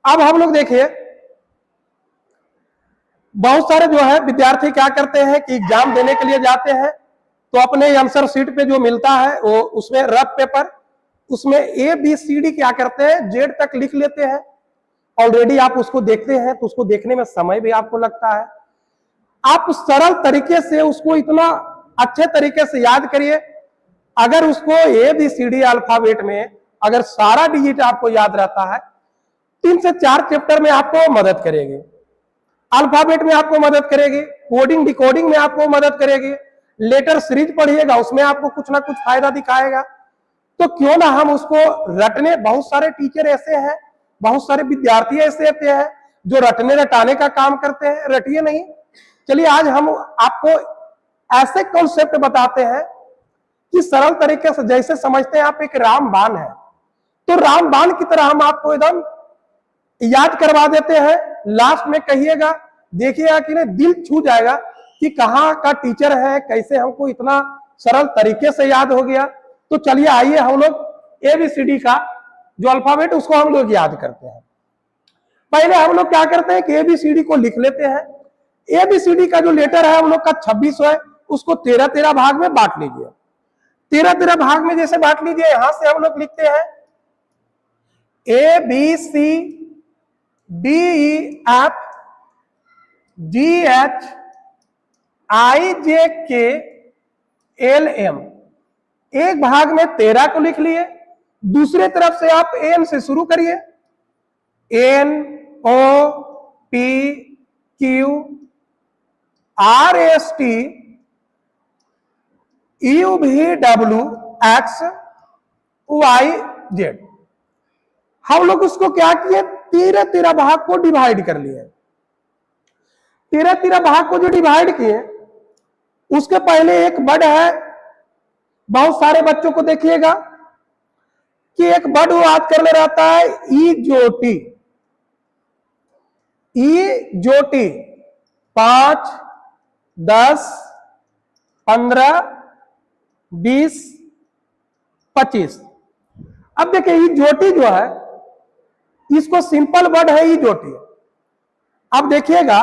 अब हम लोग देखिए, बहुत सारे जो है विद्यार्थी क्या करते हैं कि एग्जाम देने के लिए जाते हैं, तो अपने आंसर शीट पे जो मिलता है वो उसमें रफ पेपर, उसमें ABCD क्या करते हैं, Z तक लिख लेते हैं। ऑलरेडी आप उसको देखते हैं तो उसको देखने में समय भी आपको लगता है। आप सरल तरीके से उसको इतना अच्छे तरीके से याद करिए। अगर उसको ABCD अल्फाबेट में अगर सारा डिजिट आपको याद रहता है, 3 से 4 चैप्टर में आपको मदद करेगी। अल्फाबेट में आपको मदद करेगी, कोडिंग डिकोडिंग में आपको मदद करेगी, लेटर सीरीज पढ़िएगा उसमें आपको कुछ ना कुछ फायदा दिखाएगा। तो क्यों ना हम उसको रटने, बहुत सारे टीचर ऐसे हैं, बहुत सारे विद्यार्थी ऐसे होते हैं जो रटने रटाने का काम करते हैं, रटिए नहीं। चलिए आज हम आपको ऐसे कॉन्सेप्ट बताते हैं कि सरल तरीके से, जैसे समझते हैं आप एक रामबाण है, तो रामबाण की तरह हम आपको एकदम याद करवा देते हैं। लास्ट में कहिएगा, देखिएगा कि नहीं दिल छू जाएगा कि कहाँ का टीचर है, कैसे हमको इतना सरल तरीके से याद हो गया। तो चलिए आइए हम लोग ABCD का जो अल्फाबेट उसको हम लोग याद करते हैं। पहले हम लोग क्या करते हैं कि ABCD को लिख लेते हैं। ABCD का जो लेटर है हम लोग का 26 है, उसको 13-13 भाग में बांट लीजिए। 13-13 भाग में जैसे बांट लीजिए, यहां से हम लोग लिखते हैं ABCDEF GHIJKLM। एक भाग में 13 को लिख लिए, दूसरे तरफ से आप N से शुरू करिए, NOPQRSTUVWXYZ। हम लोग उसको क्या किए, 13-13 भाग को डिवाइड कर लिए। 13-13 भाग को जो डिवाइड किए, उसके पहले एक वर्ड है, बहुत सारे बच्चों को देखिएगा कि एक वर्ड वो याद करने रहता है, ईजोटी। ईजोटी 5, 10, 15, 20, 25। अब देखिए ईजोटी जो है, इसको सिंपल वर्ड है ईजोटी। अब देखिएगा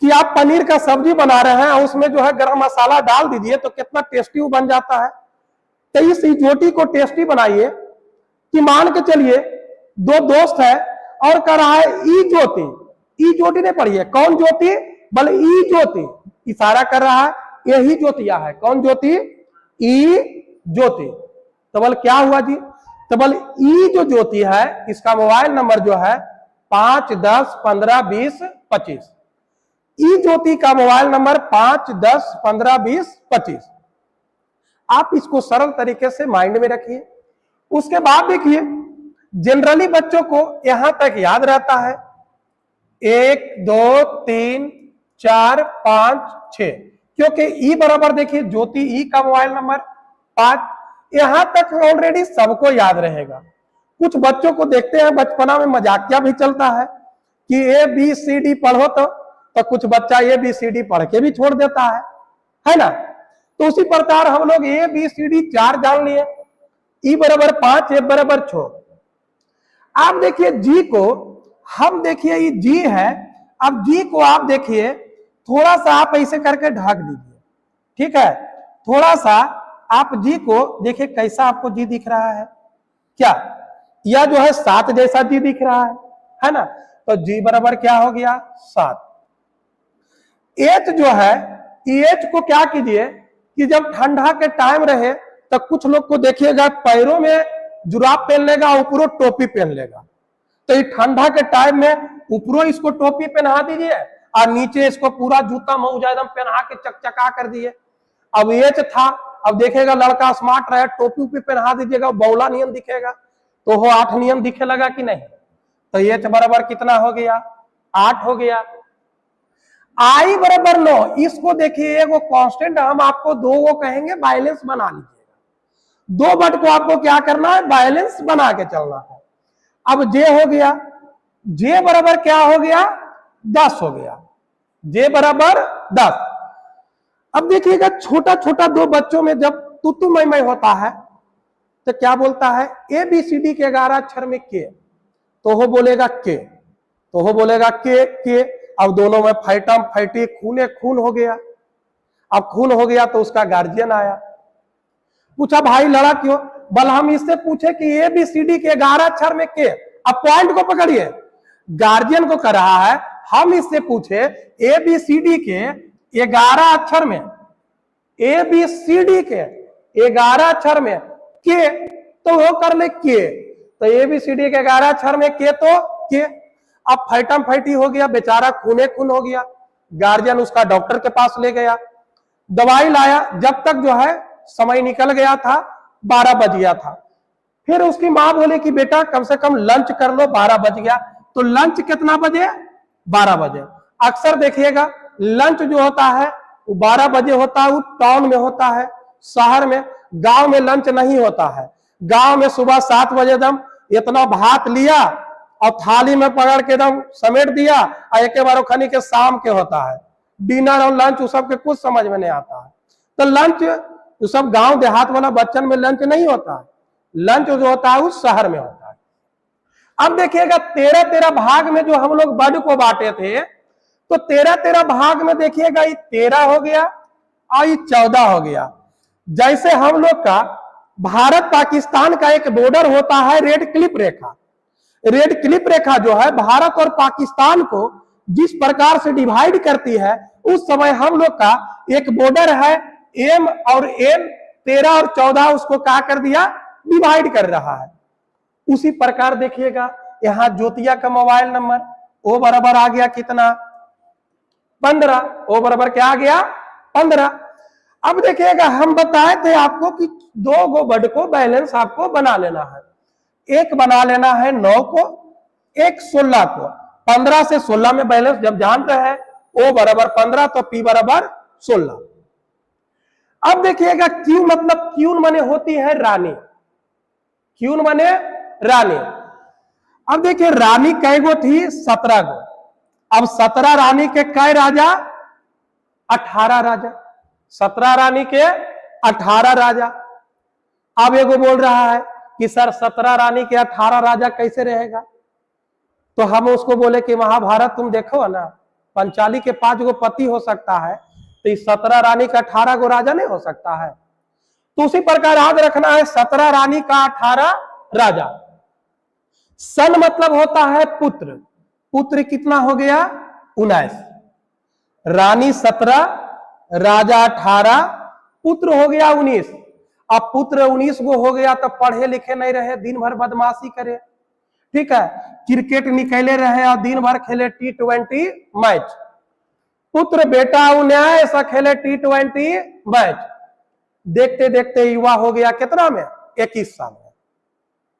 कि आप पनीर का सब्जी बना रहे हैं, उसमें जो है गरम मसाला डाल दीजिए तो कितना टेस्टी वो बन जाता है। तो इस ईजोटी को टेस्टी बनाइए कि मान के चलिए 2 दोस्त है और कह रहा है ई ज्योति। ई ज्योति नहीं पढ़िए, कौन ज्योति, बल ई ज्योति, इशारा कर रहा है यही ज्योतिया है। कौन ज्योति, ई ज्योति। तो बल क्या हुआ जी, तो बल ई जो ज्योति है इसका मोबाइल नंबर जो है 5, 10, 15, 20, 25। ई ज्योति का मोबाइल नंबर 5, 10, 15, 20, 25। आप इसको सरल तरीके से माइंड में रखिए। उसके बाद देखिए जनरली बच्चों को यहां तक याद रहता है 1, 2, 3, 4, 5, 6, क्योंकि ई बराबर देखिए ज्योति ई का मोबाइल नंबर 5, यहां तक ऑलरेडी सबको याद रहेगा। कुछ बच्चों को देखते हैं बचपना में मजाकिया भी चलता है कि ABCD पढ़ो, तो कुछ बच्चा ABCD पढ़ के भी छोड़ देता है ना। तो उसी प्रकार हम लोग ABCD 4 जान लिए, ई बराबर 5, ए बराबर 6। आप देखिए जी को, हम देखिए ये जी है, अब जी को आप देखिए थोड़ा सा आप ऐसे करके ढक दीजिए, ठीक है। थोड़ा सा आप जी को देखिए कैसा आपको जी दिख रहा है, क्या यह जो है 7 जैसा जी दिख रहा है ना। तो जी बराबर क्या हो गया 7। एच जो है, एच को क्या कीजिए कि जब ठंडा के टाइम रहे तो कुछ लोग को देखिएगा पैरों में जुराब पहन लेगा, ऊपरों टोपी पहन लेगा। तो ये ठंडा के टाइम में ऊपरों इसको टोपी पहना दीजिए और नीचे इसको पूरा जूता मौजा एकदम पहना के चकचका कर दिए। अब एच था, अब देखेगा लड़का स्मार्ट रहे, टोपी ऊपी पहना दीजिएगा, बौला नियम दिखेगा, तो वो 8 नियम दिखे लगा कि नहीं। तो एच बराबर कितना हो गया 8 हो गया। आई बराबर 9, इसको देखिए एगो कांस्टेंट हम आपको 2 को कहेंगे, बैलेंस बना लीजिएगा। 2 वर्ड को आपको क्या करना है, बैलेंस बना के चलना है। अब जे हो गया, जे बराबर क्या हो गया 10 हो गया, जे बराबर 10। अब देखिएगा छोटा छोटा 2 बच्चों में जब तू मैं होता है तो क्या बोलता है, ABCD के 11 अक्षर में के, तो वो बोलेगा के, तो वो बोलेगा के। अब दोनों में फाइटम फाइटी, खूने खून हो गया। अब खून हो गया तो उसका गार्जियन आया, पूछा भाई लड़ा क्यों? बल हम इससे पूछे कि ए बी सी डी के 11 अक्षर में के। अब पॉइंट को पकड़िए, गार्जियन को कर रहा है, हम इससे पूछे ए बी सी डी के 11 अक्षर में, ए बी सी डी के 11 अक्षर में के, तो वो कर ले के। तो ए बी सी डी के 11 अक्षर में के, तो के। अब फैटम फैटी हो गया, बेचारा खूने खून हो गया। गार्जियन उसका डॉक्टर के पास ले गया, दवाई लाया। जब तक जो है समय निकल गया था, 12 बज गया था। फिर उसकी माँ बोले कि बेटा कम से कम लंच कर लो, 12 बज गया। तो लंच कितना बजे? 12 बजे। अक्सर देखिएगा लंच जो होता है वो 12 बजे होता है, वो टाउन में होता है, शहर में। गांव में लंच नहीं होता है। गांव में सुबह 7 बजे दम इतना भात लिया और थाली में पकड़ के दम समेट दिया, और एक बार खनी के शाम के होता है डिनर और लंच, उस सब के कुछ समझ में नहीं आता है। तो लंच उस सब गांव देहात वाला बच्चन में लंच नहीं होता है, लंच जो होता है उस शहर में होता है। अब देखिएगा 13-13 भाग में जो हम लोग वर्ड को बांटे थे, तो 13-13 भाग में देखिएगा ये 13 हो गया और ये 14 हो गया। जैसे हम लोग का भारत पाकिस्तान का एक बॉर्डर होता है रेड क्लिप रेखा। रेड क्लिप रेखा जो है भारत और पाकिस्तान को जिस प्रकार से डिवाइड करती है, उस समय हम लोग का एक बॉर्डर है एम और एन, 13 और 14 उसको क्या कर दिया? डिवाइड कर रहा है। उसी प्रकार देखिएगा यहाँ ज्योतिया का मोबाइल नंबर ओ बराबर आ गया कितना? 15। ओ बराबर क्या आ गया? 15। अब देखिएगा हम बताए थे आपको कि 2 गो वर्ड को बैलेंस आपको बना लेना है। एक बना लेना है 9 को, एक 16 को। 15 से 16 में बैलेंस जब जानते हैं, ओ बराबर 15 तो पी बराबर 16। अब देखिएगा क्यू मतलब क्यून माने होती है रानी, क्यून माने रानी। अब देखिए रानी कै गो थी? 17 गो। अब 17 रानी के कै राजा? 18 राजा। 17 रानी के 18 राजा। अब एगो बोल रहा है कि सर 17 रानी के 18 राजा कैसे रहेगा? तो हम उसको बोले कि महाभारत तुम देखो ना, पंचाली के 5 गो पति हो सकता है, तो इस 17 रानी का 18 गो राजा नहीं हो सकता है। तो उसी प्रकार याद रखना है 17 रानी का 18 राजा। सन मतलब होता है पुत्र, पुत्र कितना हो गया? 19। रानी 17, राजा 18, पुत्र हो गया 19। अब पुत्र 19 गो हो गया तो पढ़े लिखे नहीं रहे, दिन भर बदमाशी करे, ठीक है, क्रिकेट निकले रहे और दिन भर खेले T20 मैच। पुत्र बेटा 19 खेले T20 मैच, देखते देखते युवा हो गया कितना में? 21 साल में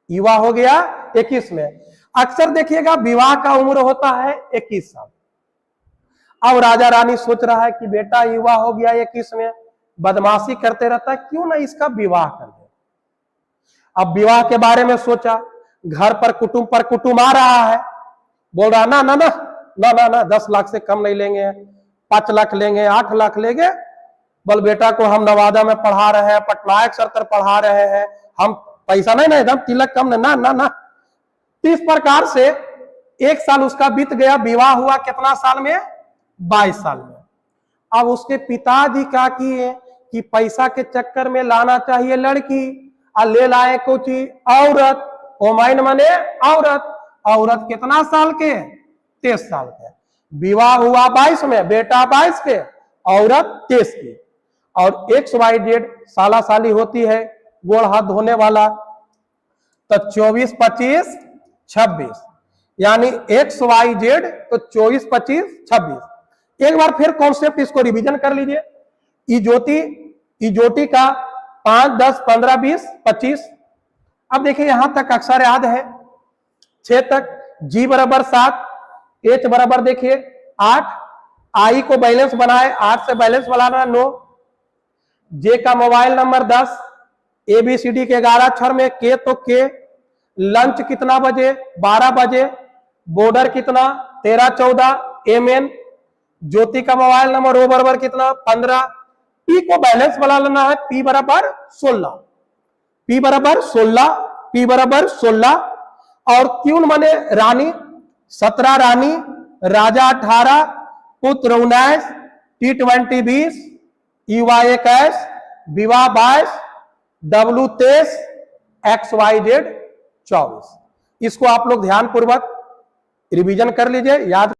युवा हो गया 21 में। अक्सर देखिएगा विवाह का उम्र होता है 21 साल। अब राजा रानी सोच रहा है कि बेटा युवा हो गया 21 में, बदमाशी करते रहता है, क्यों ना इसका विवाह कर दे। अब विवाह के बारे में सोचा, घर पर कुटुंब आ रहा है, बोल रहा ना ना ना ना ना ना 10 लाख से कम नहीं लेंगे, 5 लाख लेंगे, 8 लाख लेंगे। बोल बेटा को हम नवादा में पढ़ा रहे हैं, पटनायक सर तर पढ़ा रहे हैं, हम पैसा नहीं ना एकदम तिलक कम ना ना ना। तो इस प्रकार से 1 साल उसका बीत गया, विवाह हुआ कितना साल में? 22 साल में। अब उसके पिताजी क्या किए कि पैसा के चक्कर में लाना चाहिए लड़की, और ले लाए कुछ औरत। ओमाइन माने औरत। औरत कितना साल के? 23 साल के। विवाह हुआ 22 में, बेटा 22 के, औरत 23 की। और XYZ साला साली होती है, गोड़ हाथ धोने वाला, तो 24, 25, 26, यानी XYZ तो 24, 25, 26। एक बार फिर कॉन्सेप्ट इसको रिवीजन कर लीजिए। इजोटी का 5, 10, 15, 20, 25। अब देखिए यहां तक अक्षर याद है, 6 तक। G बराबर 7, H बराबर देखिए 8, I को बैलेंस बनाए, 8 से बैलेंस बनाना 9, J का मोबाइल नंबर 10, ABCD के 11 अक्षर में K तो K, लंच कितना बजे? 12 बजे, बॉर्डर कितना? 13, 14, MN, ज्योति का मोबाइल नंबर O बराबर कितना? 15, P को बैलेंस बना लेना है, P बराबर 16, P बराबर 16, P बराबर 16। और क्यून माने रानी, 17 रानी, राजा 18, पुत्र 19, T20 20, युवा 21, विवाह 22, W 23, XYZ 24। इसको आप लोग ध्यान पूर्वक रिवीजन कर लीजिए, याद